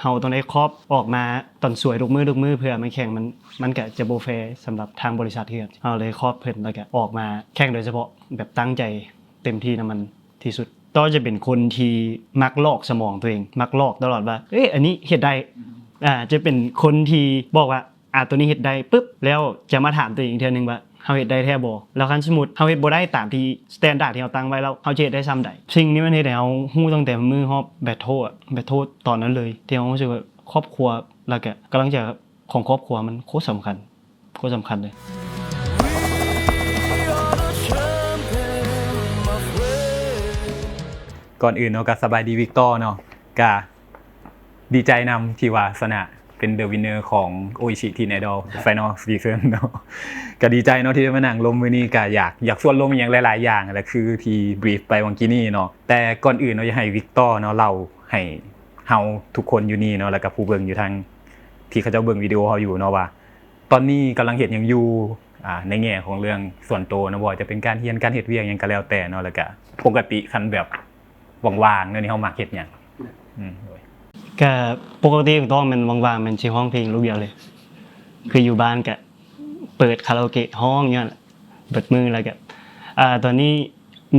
เฮาต้องได้ครอบออกมาตอนสวยทุกมื้อเพื่อมันแข่งมันก็จะบ่แฟร์สำหรับทางบริษัทที่เฮาเลยครอบเพิ่นแล้วก็ออกมาแข่งโดยเฉพาะแบบตั้งใจเต็มที่นำมันที่สุดต้อจะเป็นคนที่มักลอกสมองตัวเองมักลอกตลอดว่าอันนี้เฮ็ดได้จะเป็นคนที่บอกว่าตัวนี้เฮ็ดได้ปึ๊บแล้วจะมาถามตัวเองอีกเทื่อนึงว่าเฮาเฮ็ดได้แท้บ่แล้วคันสมมุติเฮาเฮ็ดบ่ได้ตามที่สแตนดาร์ดที่เฮาตั้งไว้แล้วเฮาจะเฮ็ดได้ส่ำใดสิ่งนี้มันเฮ็ดให้เฮาฮู้ตั้งแต่มื้อฮอบแบตโทตอนนั้นเลยที่เฮารู้สึกว่าครอบครัวแล้วก็กำลังใจของครอบครัวมันโคตรสำคัญเลยก่อนอื่นเนาะก็สบายดีวิกตอร์เนาะก็ดีใจนำที่ว่าชนะเป็นเดอะวินเนอร์ของโออิชิทีนไอดอลไฟนอลซีซั่นเนาะก็ดีใจเนาะที่ได้มานั่งลมมื้อนี้ก็อยากชวนลมอย่างหลายๆอย่างแหละคือที่บรีฟไปวังกี้นี่เนาะแต่ก่อนอื่นเนาะอยากให้วิกตอร์เนาะเล่าให้เฮาทุกคนอยู่นี่เนาะแล้วก็ผู้เบิ่งอยู่ทางที่เขาเจ้าเบิ่งวิดีโอเฮาอยู่เนาะว่าตอนนี้กำลังเฮ็ดหยังอยู่ในแง่ของเรื่องส่วนตัวเนาะบ่จะเป็นการเรียนการเฮ็ดเวียกหยังก็แล้วแต่เนาะแล้วก็ปกติคันแบบว่างๆเนาะนี่เฮามักเฮ็ดหยังก็ปกติต้องมันว่างๆมันสิร้องเพลงลูกเดียวเลยคืออยู่บ้านก็เปิดคาราโอเกะห้องอย่างเงี้ยเปิดมือแล้วก็ตอนนี้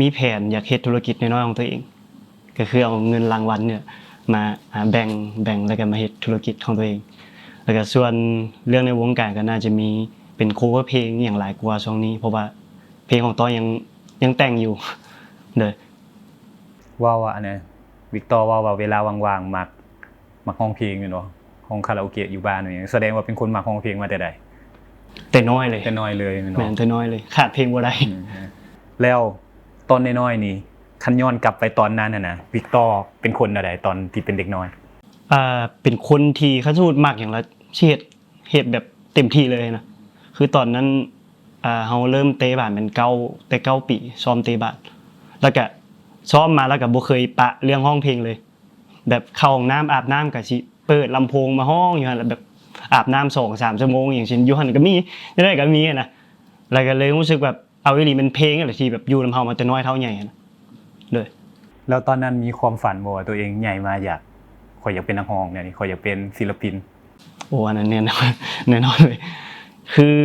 มีแผนอยากเฮ็ดธุรกิจน้อยๆของตัวเองก็คือเอาเงินรางวัลเนี่ยมาแบ่งแล้วก็มาเฮ็ดธุรกิจของตัวเองแล้วก็ส่วนเรื่องในวงการก็น่าจะมีเป็นโคเวอร์เพลงอย่างหลายกว่าช่วงนี้เพราะว่าเพลงของต้อยยังแต่งอยู่เด้อว่าอันนี้วิกตอร์ว่าเวลาว่างๆมักร้องเพลงอยู่เนาะห้องคาราโอเกะอยู่บ้านอย่างเงี้ยแสดงว่าเป็นคนมักร้องเพลงมาแต่ใดแต่น้อยเลยแต่น้อยเลยเนาะแม่นแต่น้อยเลยขาดเพลงบ่ได้แล้วตอนน้อยๆนี่คันย้อนกลับไปตอนนั้นน่ะนะวิกตอร์เป็นคนอะไรตอนที่เป็นเด็กน้อยเป็นคนที่เขาสมมุติมักอย่างละเฮ็ดแบบเต็มที่เลยนะคือตอนนั้นเฮาเริ่มเตะบาสเป็น9ปีซ้อมเตะบาสแล้วก็ซ้อมมาแล้วก็บ่เคยปะเรื่องร้องเพลงเลยแบบเข้าห้องน้ำอาบน้ำก็สิเปิดลำโพงมาร้องอยู่หั่นแบบอาบน้ำ2-3ชั่วโมงอย่างเช่นอยู่หั่นก็มีได้ก็มีนะแล้วก็เลยรู้สึกแบบเอาอีหลีเป็นเพลงอะไรที่แบบอยู่นำเฮามาแต่น้อยเท่าใหญ่นะเลยแล้วตอนนั้นมีความฝันบ่ว่าตัวเองใหญ่มาข้อยอยากเป็นนักร้องเนี่ยนี่ข้อยอยากเป็นศิลปินอันนั้นแน่นอนเลยคือ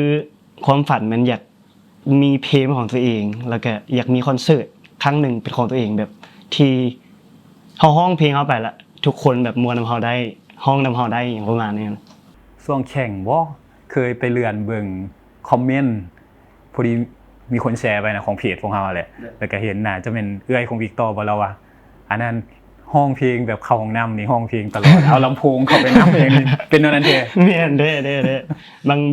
ความฝันมันอยากมีเพลงของตัวเองแล้วก็อยากมีคอนเสิร์ตครั้งหนึ่งเป็นของตัวเองแบบที่เฮาร้องเพลงเข้าไปละทุกคนแบบม่วนนำเฮาได้ร้องนำเฮาได้อย่างประมาณนี้ช่วงแข่งบ่เคยไปเลื่อนเบิ่งคอมเมนต์พอดีมีคนแชร์ไปนะของเพจของเฮาแหละแล้วก็เห็นน่าจะเป็นเอื้อยของวิกตอร์บ่แล้วว่าอันนั้นห้องเพลงแบบเข้าห้องน้ำนี่ห้องเพลงตลอดเอาลำโพงเข้าไปนำเองเป็นนั้นแท้แม่นเด้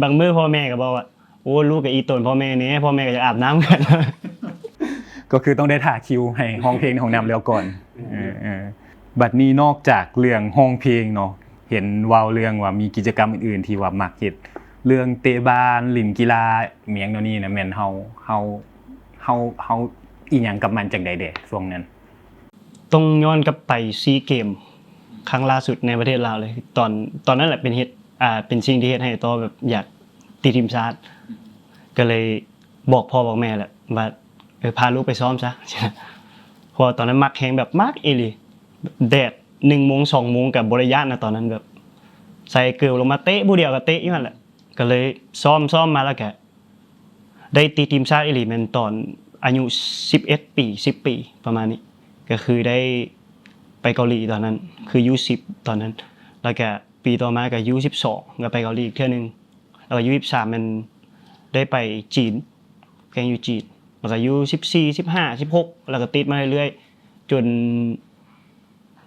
บางมื้อพ่อแม่ก็บอกว่าโอ้ลูกกับอีตนพ่อแม่นี่พ่อแม่ก็จะอาบน้ำกันก็คือต้องได้ถ่าคิวให้ห้องเพลงในห้องน้ำแล้วก่อนบัดนี้นอกจากเรื่องห้องเพลงเนาะเห็นว้าวเรื่องว่ามีกิจกรรมอื่นๆที่ว่ามักเฮ็ดเรื่องเตะบาสเล่นกีฬาเมียงเดี๋ยวนี้นะแม่นเฮาอีหยังกับมันจังได๋เด้ช่วงนั้นต้องย้อนกลับไปซีเกมครั้งล่าสุดในประเทศลาวเลยตอนนั้นแหละเป็นเป็นสิ่งที่เฮ็ดให้ต่อแบบอยากติดทีมชาติก็เลยบอกพ่อบอกแม่แหละว่าพาลูกไปซ้อมซะเพราะตอนนั้นมักแฮงแบบมักอีหลีแดด 1 โมง 2 โมงก็บ่ได้ย้านนะตอนนั้นแบบใส่เกิลลงมาเตะผู้เดียวก็เตะอยู่นั่นแหละก็เลยซ้อมมาแล้วก็ได้ติดทีมชาติอีหลีแม่นตอนอายุ11 ปี10 ปีประมาณนี้ก็คือได้ไปเกาหลีตอนนั้นคือ U10 ตอนนั้นแล้วก็ปีต่อมาก็ U12 ก็ไปเกาหลีอีกเทื่อนึงแล้วก็ U13 มันได้ไปจีนแข่งอยู่จีนแล้วก็ U14 15 16แล้วก็ติดมาเรื่อยๆจน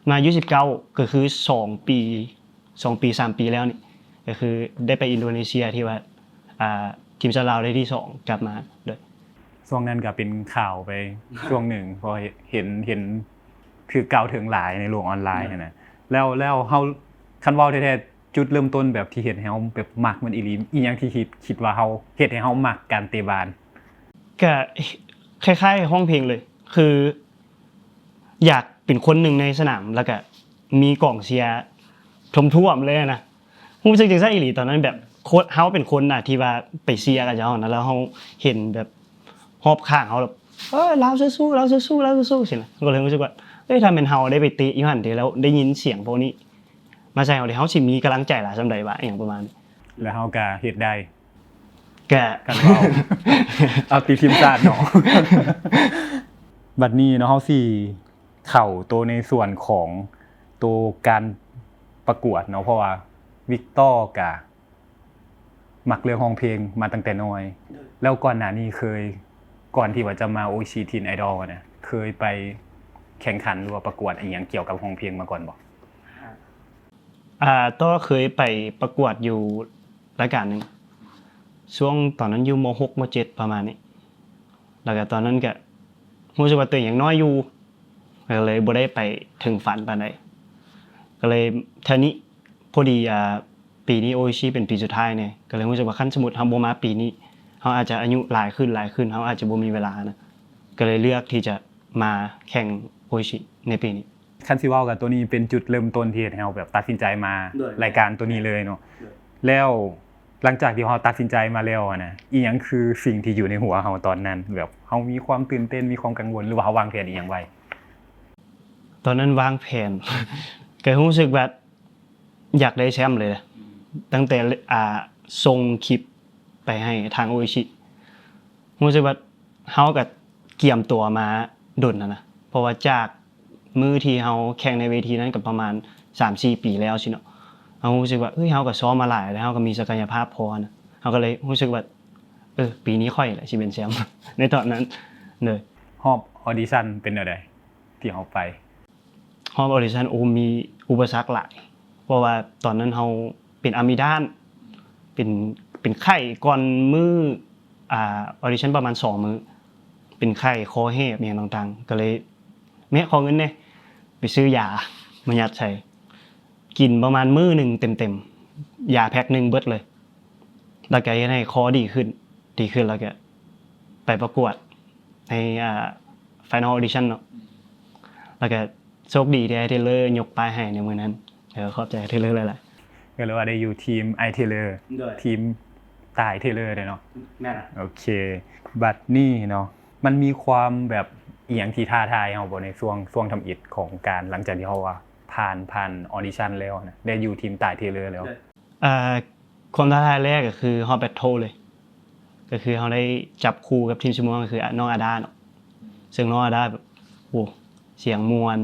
มา U19 ก็คือ2 ปี 3 ปีแล้วนี่ก็คือได้ไปอินโดนีเซียที่ว่าทีมชาติลาวได้ที่2กลับมาด้วยช่วงนั้นก็เป็นข่าวไปช่วงหนึ่งพอเห็นคือก้าวถึงหลายในโลกออนไลน์นะแล้วเฮาคันเว้าแท้ๆจุดเริ่มต้นแบบที่เฮ็ดให้เฮาแบบมักมันอีหลีอีหยังที่คิดว่าเฮาเฮ็ดให้เฮามักการเตะบาสก็คล้ายๆห้องเพลงเลยคืออยากเป็นคนหนึ่งในสนามแล้วก็มีกองเชียร์ท่วมเลยนะรู้สึกจังซั่นอีหลีตอนนั้นแบบโค้ชเฮาเป็นคนน่ะที่ว่าไปเชียร์กับเจ้านั่นแล้วเฮาเห็นแบบรอบข้างเฮาแบบลาวสู้ๆลาวสู้ๆลาวสู้ๆสินะก็เลยรู้สึกว่าถ้าเป็นเฮาได้ไปเตะอยู่หั่นเด้แล้วได้ยินเสียงพวกนี้ มาใส่เฮาได้เฮาสิมีกำลังใจหลายส่ำใดวะอหยังประมาณนี้ แล้วเฮาก็เฮ็ดได้ ก็ กันเว้า เอาติดทีมชาติเนาะ บัดนี้เนาะเฮาสิเข้าตัวในส่วนของตัวการประกวดเนาะเพราะว่าวิกตอร์ก็มักเรื่องร้องเพลงมาตั้งแต่น้อย แล้วก่อนหน้านี้เคยก่อนที่ว่าจะมาโอชิทีนไอดอลนะเคยไปแข่งขันหรือว่าประกวดอีหยังเกี่ยวกับร้องเพลงมาก่อนบ่ ต้อเคยไปประกวดอยู่รายการหนึงช่วงตอนนั้นอยู่ม.6 ม.7 ประมาณนี้แล้วก็ตอนนั้นก็รู้สึกว่าตัวเองยังน้อยอยู่ก็เลยบ่ได้ไปถึงฝันปานใดก็เลยเท่านี้พอดีปีนี้โออิชิเป็นปีสุดท้ายเนี่ยก็เลยรู้สึกว่าคันสมมุติเฮาบ่มาปีนี้เฮาอาจจะอายุหลายขึ้นเฮาอาจจะบ่มีเวลานะก็เลยเลือกที่จะมาแข่งโออิชิในปีนี้ คันสิเว้ากับตัวนี้เป็นจุดเริ่มต้นที่เฮ็ดให้เฮาแบบตัดสินใจมารายการตัวนี้เลยเนาะแล้วหลังจากที่เฮาตัดสินใจมาแล้วอะนะอีหยังคือสิ่งที่อยู่ในหัวเฮาตอนนั้นแบบเฮามีความตื่นเต้นมีความกังวลหรือว่าเฮาวางแผนอีหยังไว้ ตอนนั้นวางแผน ก็รู้สึกว่าอยากได้แชมป์เลยตั้งแต่ส่งคลิปไปให้ทางโออิชิรู้สึกว่าเฮาก็เตรียมตัวมาดนนะเพราะว่าจากมื้อที่เฮาแข่งในเวทีนั้นก็ประมาณ 3-4 ปีแล้วสิเนาะเฮารู้สึกว่าเฮาก็ซ้อมมาหลายแล้วเฮาก็มีศักยภาพพอนะเฮาก็เลยรู้สึกว่าปีนี้ค่อยแหละสิเป็นแชมป์ ในตอนนั้นเลย รอบออดิชั่นเป็นแนวใดที่เฮาไป ฮอบออดิชั่นมีอุปสรรคหลายเพราะว่าตอนนั้นเฮาเป็นอะมิดานเป็นไข้ก่อนมื้อออดิชั่นประมาณ2มื้อเป็นไข้คอแหบอหยังต่างๆก็เลยแม่ขอเงินแหน่ไปซื้อยามายัดใส่กินประมาณมื้อหนึงเต็มๆยาแพ็คหนึงเบิดเลยแล้วก็เฮ็ดให้คอดีขึ้นแล้วก็ไปประกวดในFinal Audition เนาะแล้วก็โชคดีที่ไอเทเลอร์ยกป้ายให้ในมื้อนั้นขอบใจไอเทเลอร์หลาย ก็เลยว่าได้อยู่ทีมไอเทเลอร์ทีมตายเทเลอร์เลยเนาะ ๆแม่น โอเคบัดนี้เนาะมันมีความแบบอีหยังที่ท้าทายเฮาบ่ในช่วงทำอิฐของการหลังจากที่เฮาว่าผ่านออดิชั่นแล้วนะได้อยู่ทีมตายเทเลอร์แล้ว ความท้าทายแรกก็คือฮอตแบทเทิลเลยก็คือเฮาได้จับคู่กับทีมชิมวงก็คือน้องอาดาเนาะซึ่งน้องอาดาแบบโอ้เสียงม่วน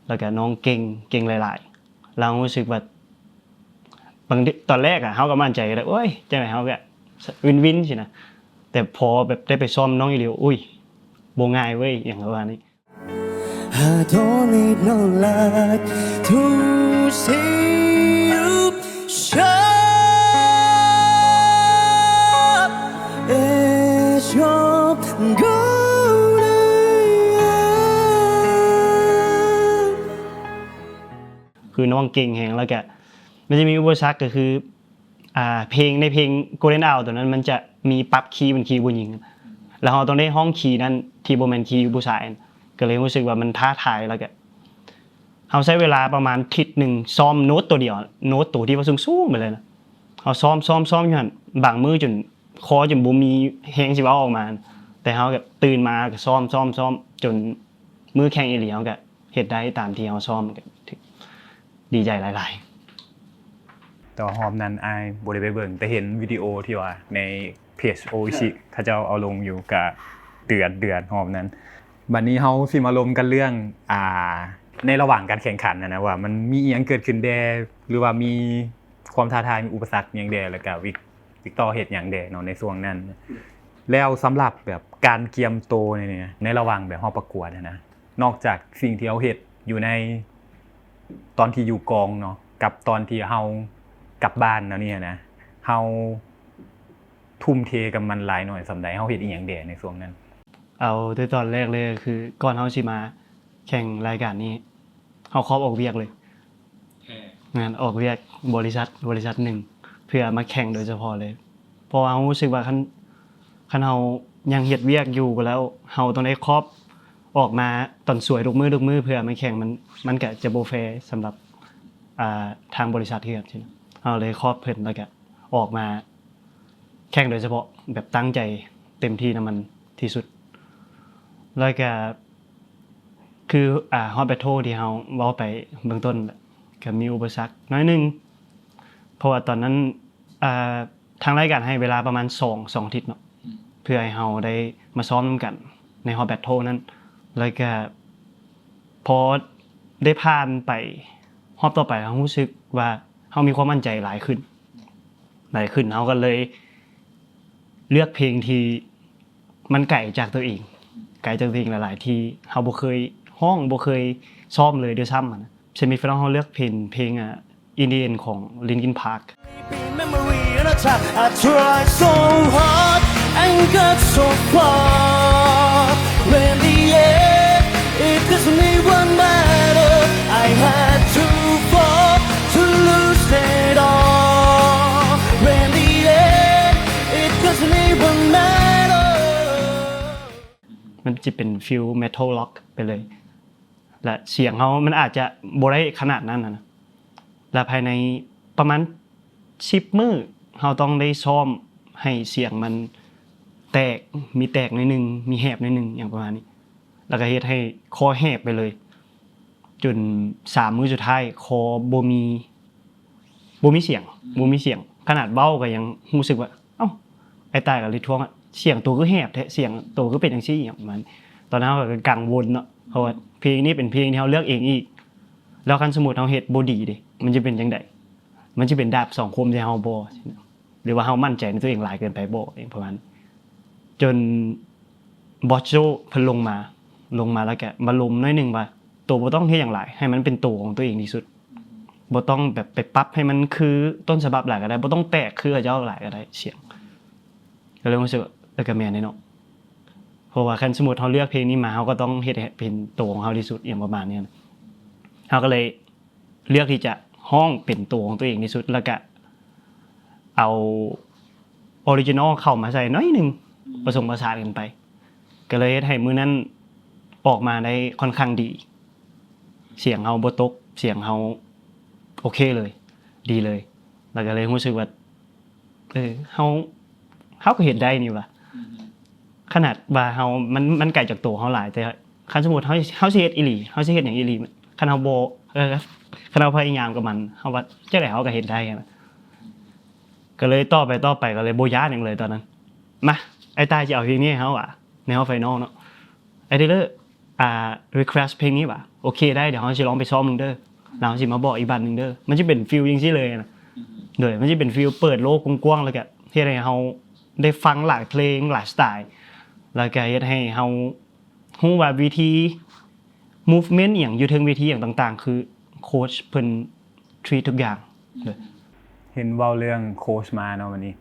แล้วก็น้องเก่งหลายๆเรารู้สึกว่าบางตอนแรกเฮาก็มั่นใจแล้วโอ้ยจังได๋เฮาก็วินสินะแต่พอแบบได้ไปซ้อมน้องอีหลีอุ้ยบ่ง่ายเว้ยอย่างประมาณนี้ I don't need no light to see you shine as your golden คือน้องเก่งแฮงแล้วก็มันจะมีอุปสรรคก็คือเพลงในเพลง Golden Hour ตัวนั้นมันจะมีปรับคีย์เป็นคีย์ผู้หญิงแล้วเราต้องได้ห้องคีย์นั้นที่บ่แม่นคีย์ผู้ชายก็เลยรู้สึกว่ามันท้าทายแล้วก็เฮาใช้เวลาประมาณอาทิตย์นึงซ้อมโน้ตตัวเดียวโน้ตตัวที่ว่าสูงๆไปเลยนะเฮาซ้อมอยู่หั่นบางมื้อจนคอจนบ่มีแฮงสิเว้าออกมาแต่เฮาก็ตื่นมาก็ซ้อมจนมื้อแข่งอีหลีเฮาก็เฮ็ดได้ตามที่เฮาซ้อมก็ดีใจหลายๆ แต่ว่าหอมนั้นอายบ่ได้ไปเบิ่งแต่เห็นวิดีโอที่ว่าในเพจโอชิเขาเจ้าเอาลงอยู่กับเดือนหอมนั้นบัดนี้เฮาสิมาลมกันเรื่องในระหว่างการแข่งขันนะว่ามันมีอีหยังเกิดขึ้นแด่หรือว่ามีความท้าทายมีอุปสรรคหยังแด่แล้วก็วิกตอร์เฮ็ดหยังแด่เนาะในช่วงนั้นแล้วสำหรับแบบการเตรียมโตวเนี่ยในระหว่างแบบเฮาประกวดนะนอกจากสิ่งที่เฮาเฮ็ดอยู่ในตอนที่อยู่กองเนาะกับตอนที่เฮากลับบ้านแล้วเนี่ยนะเฮาทุ่มเทกับมันหลายหน่อยสำใดเฮาเฮ็ดอีหยังแด่ในช่วงนั้นเอาด้วยตอนแรกเลยคือก่อนเฮาสิมาแข่งรายการนี้เฮาครอบออกเวียกเลยงานออกเวียกบริษัทหนึ่งเพื่อมาแข่งโดยเฉพาะเลยเพราะว่าเฮารู้สึกว่าคันเฮายังเฮ็ดเวียกอยู่แล้วเฮาต้องได้ครอบออกมาตอนสวยทุกมื้อเพื่อมาแข่งมันก็จะบ่แฟร์สำหรับทางบริษัทเฮือใช่มั้ยเฮาเลยครอบเพิ่นแล้วก็ออกมาแข่งโดยเฉพาะแบบตั้งใจเต็มที่นำมันที่สุดแล้วก็คือฮอตแบทเทิลที่เฮาเว้าไปเบื้องต้น ก็มีอุปสรรคน้อยหนึงเพราะว่าตอนนั้นทางรายการให้เวลาประมาณ2อาทิตย์เนาะเพื่อให้เราได้มาซ้อมนำกันในฮอลแบทโทนั้นแล้วก็พอได้ผ่านไปรอบต่อไปเรารู้สึกว่าเรามีความมั่นใจหลายขึ้นเราก็เลยเลือกเพลงที่มันไกลจากตัวเองหลายๆที่เราบ่เคยร้องบ่เคยซ้อมเลยด้วยซ้ำนะเซมิไฟนอลเราเลือกเพลงอินเดียนของ Linkin Park Memory and a time I tried so hard and got so far. When the end it doesn't even matter. I had to fall to lose it all. When the end it doesn't even matter. มันจะเป็นฟิลเมทัลล็อกไปเลยและเสียงเขามันอาจจะบ่ได้ขนาดนั้นนะและภายในประมาณ10 มื้อเราต้องได้ซ้อมให้เสียงมันแตกมีแตกหน่อยนึงมีแหบหน่อยนึงอย่างประมาณนี้แล้วก็เฮ็ดให้คอแหบไปเลยจน3 มื้อสุดท้ายคอบ่มีเสียงขนาดเว้าก็ยังรู้สึกว่าเอ้าไอ้ตายก็เลยทวงว่าเสียงตัวคือแหบแท้เสียงตัวคือเป็นจังซี่อย่างประมาณตอนนั้นเราก็กังวลเนาะเพราะว่าเพลงนี้เป็นเพลงที่เราเลือกเองอีกแล้วคันสมมุติเราเฮ็ดบ่ดีเด้มันจะเป็นจังได๋มันจะเป็นดาบสองคมใส่เฮาบ่หรือว่าเฮามั่นใจในตัวเองหลายเกินไปบ่ประมาณจนบอสโจเพิ่นลงมาแล้วก็มาล้มน้อยนึงว่าตัวบ่ต้องเฮ็ดหยังหลายให้มันเป็นตัวของตัวเองที่สุดบ่ต้องแบบไปปรับให้มันคือต้นฉบับหลายก็ได้บ่ต้องแตกคือเจ้าหลายก็ได้เสียงก็เลยรู้สึกแล้วก็แม่นเนาะเพราะว่าคันสมมุติเฮาเลือกเพลงนี้มาเฮาก็ต้องเฮ็ดให้เป็นตัวของเฮาที่สุดอย่างประมาณนี้เฮาก็เลยเลือกที่จะห้องเป็นตัวของตัวเองที่สุดแล้วก็เอาออริจินอลเข้ามาใส่น้อยนึงผสมผสานกันไปก็เลยให้มื้อนั้นออกมาได้ค่อนข้างดีเสียงเฮาบ่ตกเสียงเฮาโอเคเลยดีเลยแล้วก็เลยรู้สึกว่าเฮาก็เห็นได้นี่ว่ะขนาดว่าเฮามันไกลจากตัวเฮาหลายแต่คันสมมุติเฮาสิเฮ็ดอีหลีเฮาสิเฮ็ดหยังอีหลีคันเฮาบ่คันเราพยายามกับมันเฮาว่าจังได๋เฮาก็เฮ็ดได้นะก็เลยต่อไปก็เลยบ่ย้านหยังเลยตอนนั้นมาไอ้ตายสิเอาเพลงนี้ให้เฮาอ่ะในเฮาไฟนอลเนาะไอ้เด้อrequest เพลงนี้ว่ะโอเคได้เดี๋ยวเฮาสิลองไปซ้อมนึงเด้อแล้วเฮาสิมาบอกอีกบัดนึงเด้อมันสิเป็นฟีลจังซี่เลยนะโดยมันสิเป็นฟีลเปิดโลกกว้างๆแล้วก็เฮ็ดให้เฮาได้ฟังหลายเพลงหลายสไตล์แล้วก็เฮ็ดให้เฮาฮู้ว่าวิธี movement อีหยังอยู่เทิงเวทีอย่างต่างๆคือโค้ชเพิ่น treat ทุกอย่างเห็นเว้าเรื่องโค้ชมาเนาะวันนี้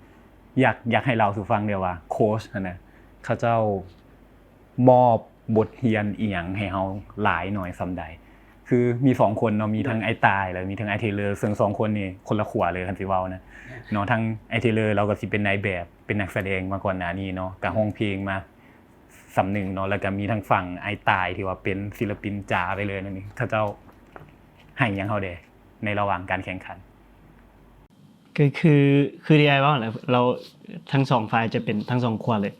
อยากให้เราสู่ฟังเดียวว่าโค้ชนั่นน่ะเขาเจ้ามอบบทเรียนอีหยังให้เฮาหลายหน่อยส่าใดคือมี2คนเนาะมีทั้งไอ้ตายแล้วมีทั้งไอ้เทเลอร์ซึ่ง2คนนี่คนละขั้วเลยคันสิเว้านะเนาะทั้งไอ้เทเลอร์เราก็สิเป็นนายแบบเป็นนักแสดงมาก่อนหน้านี้เนาะก็ร้องเพลงมาสำนึงเนาะแล้วก็มีทั้งฝั่งไอ้ตายที่ว่าเป็นศิลปินจ๋าไปเลยนั่นนี่เขาเจ้าให้หยังเฮาได้ในระหว่างการแข่งขันก็คือดีไอว่าเราทั้ง2ฝ่ายจะเป็นทั้ง2ขั้วเลย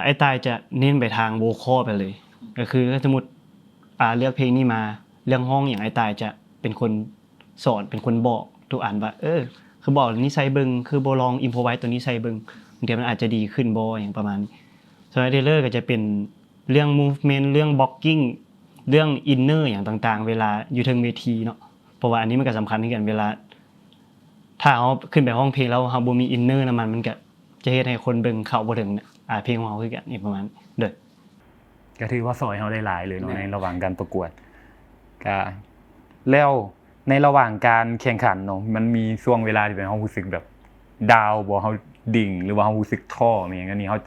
ไอ้ตายจะเน้นไปทางโวคอลไปเลยก็คือสมมุติเลือกเพลงนี้มาเรื่องห้องอย่างไอ้ตายจะเป็นคนสอนเป็นคนบอกทุกอันว่าคือบอกนี้ใส่เบิ่งคือบ่ลองอิมโพรไวส์ตัวนี้ใส่เบิ่งเดี๋ยวมันอาจจะดีขึ้นบ่อย่างประมาณนี้ส่วนไอ้เทเลอร์ก็จะเป็นเรื่อง movement เรื่อง blocking เรื่อง inner อย่างต่างๆเวลาอยู่เทิงเวทีเนาะเพราะว่าอันนี้มันก็สำคัญเหมือนกันเวลาถ้าเฮาขึ้นไปห้องเพลงแล้วเฮาบ่มี inner นำมันก็จะเฮ็ดให้คนเบิ่งเข้าบ่ถึงเพลงของเฮาคือกันอีกประมาณเด้อก็ถือว่าซอยเฮาได้หลายเลยเนาะในระหว่างการประกวดก็แล้วในระหว่างการแข่งขันเนาะมันมีช่วงเวลาที่เป็นเฮารู้สึกแบบดาวบ่เฮาดิ่งหรือว่าเฮารู้สึกท้อมีหยังอันนี้เฮา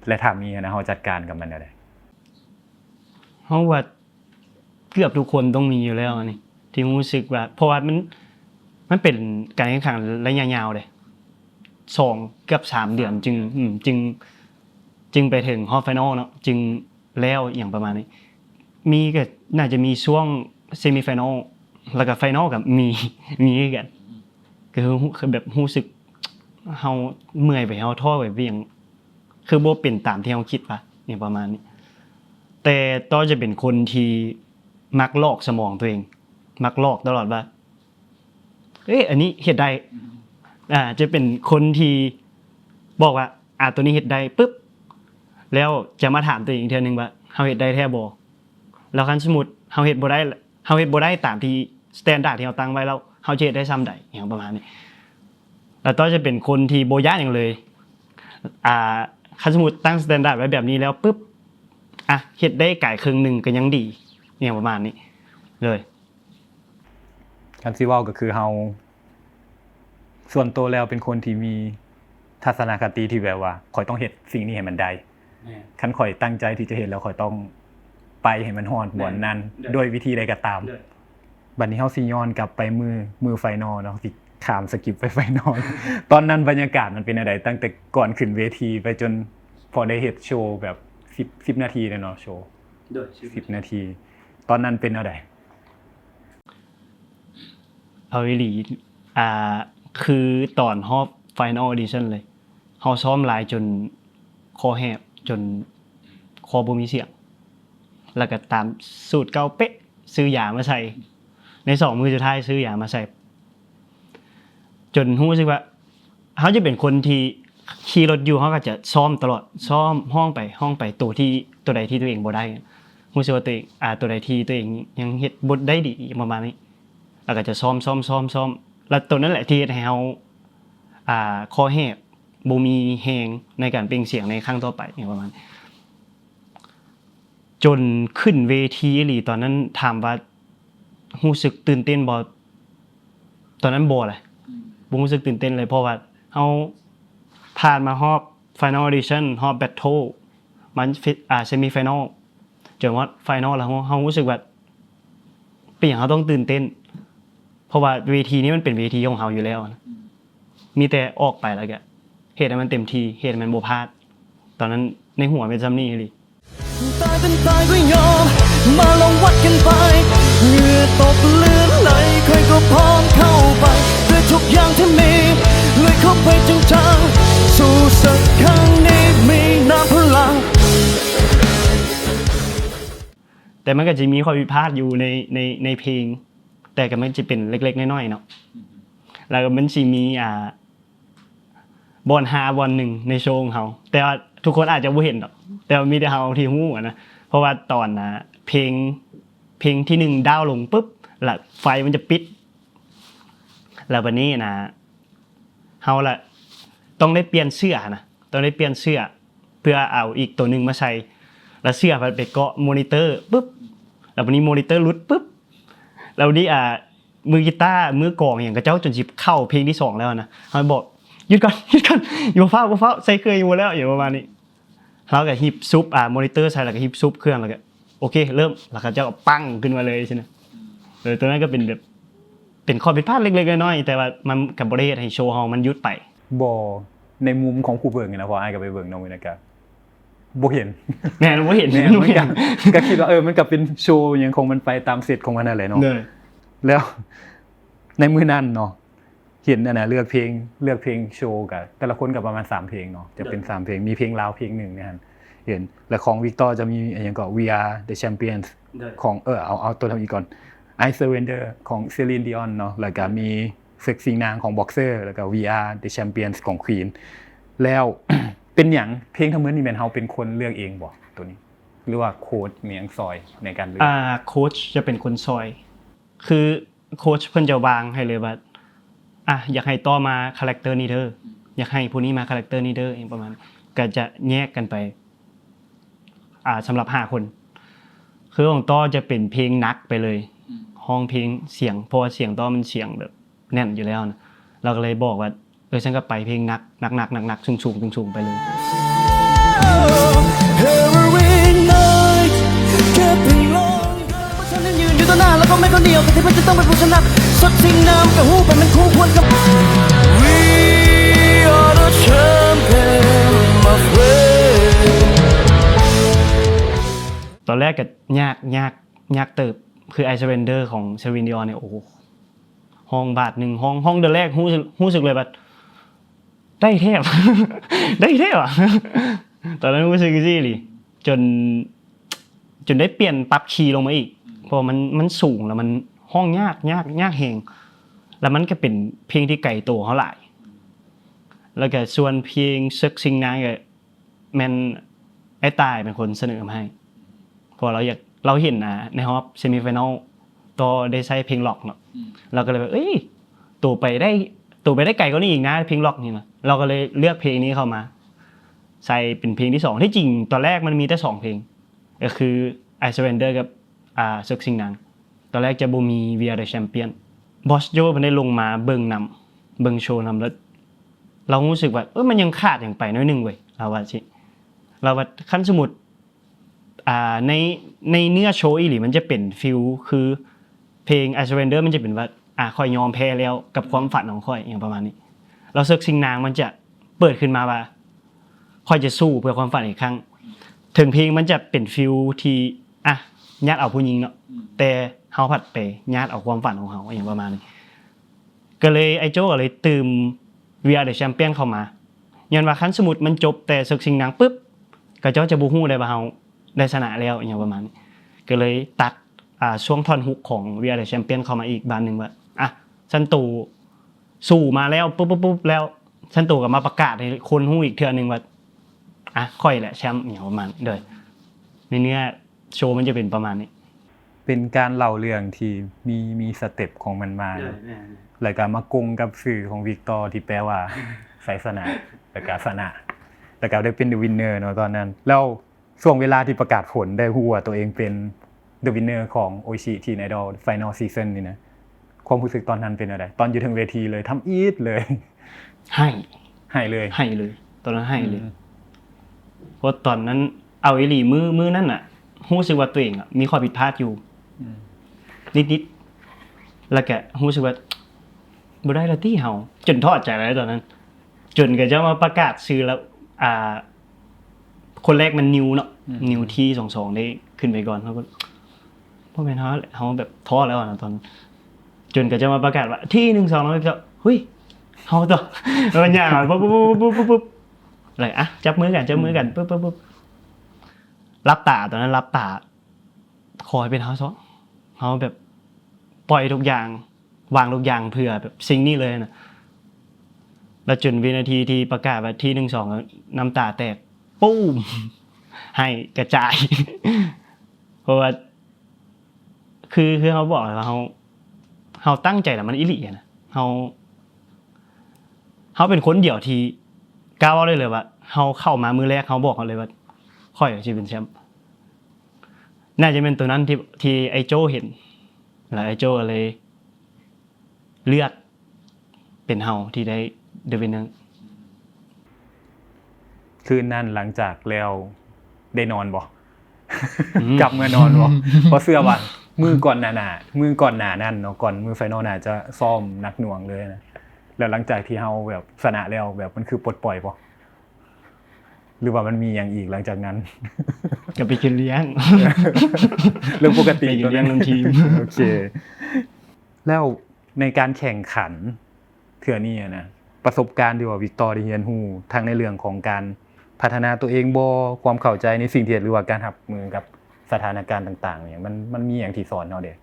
และถ้ามีนะเฮาจัดการกับมันได้เฮาว่าเกือบทุกคนต้องมีอยู่แล้วอันนี้ที่รู้สึกว่าเพราะว่ามันเป็นการแข่งขันระยะยาวเลย2เกือบ3เดือนจึงไปถึงฮอลไฟนอลเนาะจึงแล้วอย่างประมาณนี้มีก็น่าจะมีช่วงเซมิไฟนอลแล้วก็ไฟนอลก็มีกันก็คือแบบรู้สึกเฮาเมื่อยไปเฮาท้อไปเวียงคือบ่เป็นตามที่เฮาคิดป่ะนี่ประมาณนี้แต่ต้อจะเป็นคนที่มักลอกสมองตัวเอง มักหลอกตลอดว่าเอ้ยอันนี้เฮ็ดได้จะเป็นคนที่บอกว่าตัวนี้เฮ็ดได้ปึ๊บแล้วจะมาถามตัวเองอีกเทื่อนึงว่าเฮาเฮ็ดได้แท้บ่แล้วคันสมมุติเฮาเฮ็ดบ่ได้ตามที่สแตนดาร์ดที่เฮาตั้งไว้แล้วเฮาจะเฮ็ดได้ซ้ำใดอย่างประมาณนี้แล้วต้อจะเป็นคนที่บ่ย้านหยังเลยคันสมมุติตั้งสแตนดาร์ดไว้แบบนี้แล้วปึ๊บเฮ็ดได้ไก่ครึ่งนึงก็ยังดีอย่างประมาณนี้เลยคันสิเว้าก็คือเฮาส่วนตัวแล้วเป็นคนที่มีทัศนคติที่แบบว่าข่อยต้องเฮ็ดสิ่งนี้ให้มันได้คันข่อยตั้งใจที่จะเฮ็ดแล้วข่อยต้องไปให้มันฮอดบ่อนนั้นด้วยวิธีใดก็ตามบัดนี้เฮาสิย้อนกลับไปมือไฟนอลเนาะสิข้ามสกิปไปไฟนอลตอนนั้นบรรยากาศมันเป็นจังไดตั้งแต่ก่อนขึ้นเวทีไปจนพอได้เฮ็ดโชว์แบบ10นาทีเลยเนาะโชว์10นาทีตอนนั้นเป็นจังไดเอาอีหลีคือตอนฮอบ Final Audition เลยเฮาซ้อมหลายจนคอแหบจนคอบ่มีเสียงแล้วก็ตามสูตรเก่าเป๊ะซื้อยามาใส่ใน2มื้อสุดท้ายซื้อยามาใส่จนรู้สึกว่าเฮาจะเป็นคนที่ขี่รถอยู่เฮาก็จะซ้อมตลอดซ้อมห้องไปตัวใดที่ตัวเองบ่ได้รู้สึกว่าตัวเองตัวใดที่ตัวเองยังเฮ็ดบ่ได้ดีประมาณนี้แล้วก็จะซ้อมแล้วตัวนั้นแหละที่เฮ็ดให้เฮาคอแหบบ่มีแฮงในการเปล่งเสียงในครั้งต่อไปอย่างประมาณจนขึ้นเวทีอีหลีตอนนั้นถามว่ารู้สึกตื่นเต้นบ่ตอนนั้นบ่เลยบ่รู้สึกตื่นเต้นเลยเพราะว่าเฮาผ่านมารอบ Final Audition รอบ Battle มันSemi Final จนว่า Final แล้วเฮารู้สึกว่าเป็นหยังเฮาต้องตื่นเต้นเพราะว่าเวทีนี้มันเป็นเวทีของเฮาอยู่แล้วนะมีแต่ออกไปแล้วก็เฮ็ดให้มันเต็มที่เฮ็ดให้มันบ่พลาดตอนนั้นในหัวเป็นซำนี้อีหลีตายเป็นตายก็ยอมมาลองวัดกันไปเหงื่อตกเลือนไหลใครก็พร้อมเข้าไปด้วยทุกอย่างที่มีลุยเข้าไปจังๆสู่สักครั้งนี้มีน้ำพลังแต่มันก็จะมีข้อผิดพลาดอยู่ในเพลงแต่ก็มันจะเป็นเล็กๆน้อยๆเนาะแล้วก็มันสิมีบอน5บอน1ในโชว์ของเฮาแต่ว่าทุกคนอาจจะบ่เห็นดอกแต่ว่ามีแต่เฮาที่ฮู้นะเพราะว่าตอนเพลงที่1ดาวลงปึ๊บแล้วไฟมันจะปิดแล้วบัดนี้นะเฮาละต้องได้เปลี่ยนเสื้อนะต้องได้เปลี่ยนเสื้อเพื่อเอาอีกตัวนึงมาใส่แล้วเสื้อมันไปเกาะมอนิเตอร์ปึ๊บแล้วบัดนี้มอนิเตอร์หลุดปึ๊บแล้วนี่มือกีตาร์มือกลองอย่างกับเจ้าจนสิเข้าเพลงที่2แล้วนะเฮาบอกหยุดก่อนอย่าฟ้าวใส่เครื่องอยู่แล้วอย่างประมาณนี้เราก็ฮิปซุปมอนิเตอร์ใส่แล้วก็ฮิปซุปเครื่องแล้วก็โอเคเริ่มแล้วก็เจ้าก็ปั้งขึ้นมาเลยใช่มั้ยตัวนั้นก็เป็นแบบเป็นข้อผิดพลาดเล็กๆน้อยๆแต่ว่ามันก็บ่ได้เฮ็ดให้โชว์เฮามันหยุดไปบ่ในมุมของผู้เบิ่งนี่นะพออ้ายก็ไปเบิ่งน้องวินากาบ่เห็นแม่นบ่เห็นก็คิดว่ามันก็เป็นโชว์หยังคงมันไปตามเซตของมันนั่นแหละเนาะแล้วในมื้อนั้นเนาะเห็นเลือกเพลงโชว์กับแต่ละคนก็ประมาณ3เพลงเนาะจะเป็น3เพลงมีเพลงลาวเพลงนึงเนี่ยเห็นแล้วของวิกตอร์จะมีอย่างก็ We Are The Champions ของเอาตัวทำอีกก่อน I Surrender ของ Celine Dion เนาะแล้วก็มีศึกสิงนางของ Boxer แล้วก็ We Are The Champions ของ Queen แล้ว เป็นหยังเพลงทั้งหมดนี่แม่นเฮาเป็นคนเลือกเองบ่ตัวนี้หรือว่าโค้ชมีหยังซอยในการเลือกโค้ชจะเป็นคนซอยคือโค้ชเพิ่นจะวางให้เลยว่าอยากให้ต่อมาคาแรคเตอร์นี้เด้ออยากให้ผู้นี้มาคาแรคเตอร์นี้เด้อประมาณก็จะแยกกันไปสำหรับ5คนคือของต่อจะเป็นเพลงหนักไปเลยห้องเพลงเสียงเพราะว่าเสียงต่อมันเสียงแบบแน่นอยู่แล้วนะเราก็เลยบอกว่าฉันก็ไปเพลงหนักสูงไปเลยอยู่ต่อหน้าแล้วก็ไม่คนเดียวแต่ที่มันจะต้องเป็นผู้ชนะสดทิ้งน้ำกับหูเป็นมันคู่ควรกับ We are the champion my friend ตอนแรกก็ยากเติบคือ I Surrender ของ Celine Dion เนี่ยโอ้โหห้องบาทนึงห้องเดือนแรกรู้สึกเลยแบบได้แทบอ่ะตอนนั้นรู้สึกซี่เลยจนได้เปลี่ยนปรับคีย์ลงมาอีกเพราะมันสูงแล้วมัน ห้องยากแฮงแล้วมันก็เป็นเพลงที่ไกลตัวเฮาหลายแล้วก็ส่วนเพลงซึกซิงนางก็แม่นไอ้ตายเป็นคนเสนอมาให้เพราะเราเห็นนะในรอบเซมิไฟแนลตัวได้ใช้เพลงล็อกเนาะเราก็เลยแบบตัวไปได้ไกลกว่านี้อีกนะเพลงล็อกนี่นะเราก็เลยเลือกเพลงนี้เข้ามาใส่เป็นเพลงที่2ที่จริงตอนแรกมันมีแต่2เพลงก็คือ I Surrender กับซึกซิงนางตอนแรกจะบ่มี We Are The Champion บอสโจมันได้ลงมาเบิ่งโชว์นำแล้วเรารู้สึกว่ามันยังขาดอย่างไปน้อยนึงเว้ยเราว่าคันสมมุติในเนื้อโชว์อีหลีมันจะเป็นฟีลคือเพลง I Surrender มันจะเป็นว่าค่อยยอมแพ้แล้วกับความฝันของค่อยอย่างประมาณนี้เราซึกซิงนางมันจะเปิดขึ้นมาว่าค่อยจะสู้เพื่อความฝันอีกครั้งถึงเพลงมันจะเป็นฟีลที่ญาติเอาผู้หญิงเนาะแต่เฮาผัดไปญาติเอาความฝันของเฮาอย่างประมาณนี้ก็เลยไอ้โจ้ก็เลยตื่ม We Are The Champion เข้ามาย้อนว่าคันสมมุติมันจบแต่ซึกซิงนางปึ๊บก็เจ้าจะบ่ฮู้ได้ว่าเฮาได้ชนะแล้วอย่างประมาณนี้ก็เลยตัดช่วงท่อนฮุกของ We Are The Champion เข้ามาอีกบานนึงว่าซันตู่สู้มาแล้วปุ๊บแล้วซันตู่ก็มาประกาศให้คนฮู้อีกเทื่อนึงว่าค่อยแหละแชมป์อย่างประมาณเด้อในเนื้อโชว์มันจะเป็นประมาณนี้เป็นการเล่าเรื่องที่มีสเต็ปของมันมาแล้วก็มากงกับชื่อของวิกตอร์ที่แปลว่าไสสนะแล้วก็สนะแล้วก็ได้เป็น The Winner เนาะตอนนั้นแล้วช่วงเวลาที่ประกาศผลได้ฮู้ว่าตัวเองเป็น The Winner ของ Oishi Teen Idol Final Season นี่นะความรู้สึกตอนนั้นเป็นอะไรตอนอยู่ถึงเวทีเลยทำอีทเลยให้เลยตอนนั้นให้เลยเพราะตอนนั้นเอาอีหลีมือนั่นน่ะรู้สึกว่าตัวเองมีข้อผิดพลาดอยู่นิดๆแล้วก็รู้สึกว่าบ่ได้ละที่เฮาจนท้อใจเลยตอนนั้นจนก็จะมาประกาศชื่อแล้วคนแรกมันนิวเนาะนิวที่22ได้ขึ้นไปก่อนเฮาก็บ่แม่นเฮาแบบท้อแล้วนะตอนจนก็จะมาประกาศว่าที่1 2แล้วก็เฮ้ยเฮาต่อแล้วย่างปุ๊บอะไรจับมือกันปุ๊บรับตาตอนนั้นรับตาขอให้เป็นเฮาซะเฮาแบบปล่อยทุกอย่างวางทุกอย่างเพื่อแบบสิ่งนี้เลยนะแล้วจนวินาทีที่ประกาศว่าที่1 2น้ำตาแตกปุ้มให้กระจายเพราะว่าคือเฮาบอกเลยว่าเฮาตั้งใจแล้วมันอีหลีนะเฮาเป็นคนเดียวที่กล้าเว้าได้เลยว่าเฮาเข้ามามื้อแรกเฮาบอกเขาเลยว่าค่อยสิเป็นแชมป์น่าจะเป็นตัวนั้นที่ไอ้โจ้เห็นแล้วไอ้โจ้ก็เลยเลือกเป็นเฮาที่ได้ The Winner คืนนั้นหลังจากแล้วได้นอนบ่ กลับมานอนบ่เพราะเสื้อว่ามือก่อนหน้านั้นเนาะก่อนมือไฟนอลน่าจะซ้อมหนักหน่วงเลยนะแล้วหลังจากที่เฮาแบบชนะแล้วแบบมันคือปลดปล่อยบ่หรือว่ามันมีอย่างอีกหลังจากนั้น ก็ไปกินเลี้ยง เรื่องปกติ ไปกินเลี้ยงทีม โอเคแล้วในการแข่งขันเทื่อนี้นะประสบการณ์ที่ว่าวิกตอร์ได้เรียนรู้ทั้งในเรื่องของการพัฒนาตัวเองบ่ความเข้าใจในสิ่งที่หรือว่าการรับมือกับสถานการณ์ต่างๆเนี่ยมันมีอย่างที่สอนเฮาเด้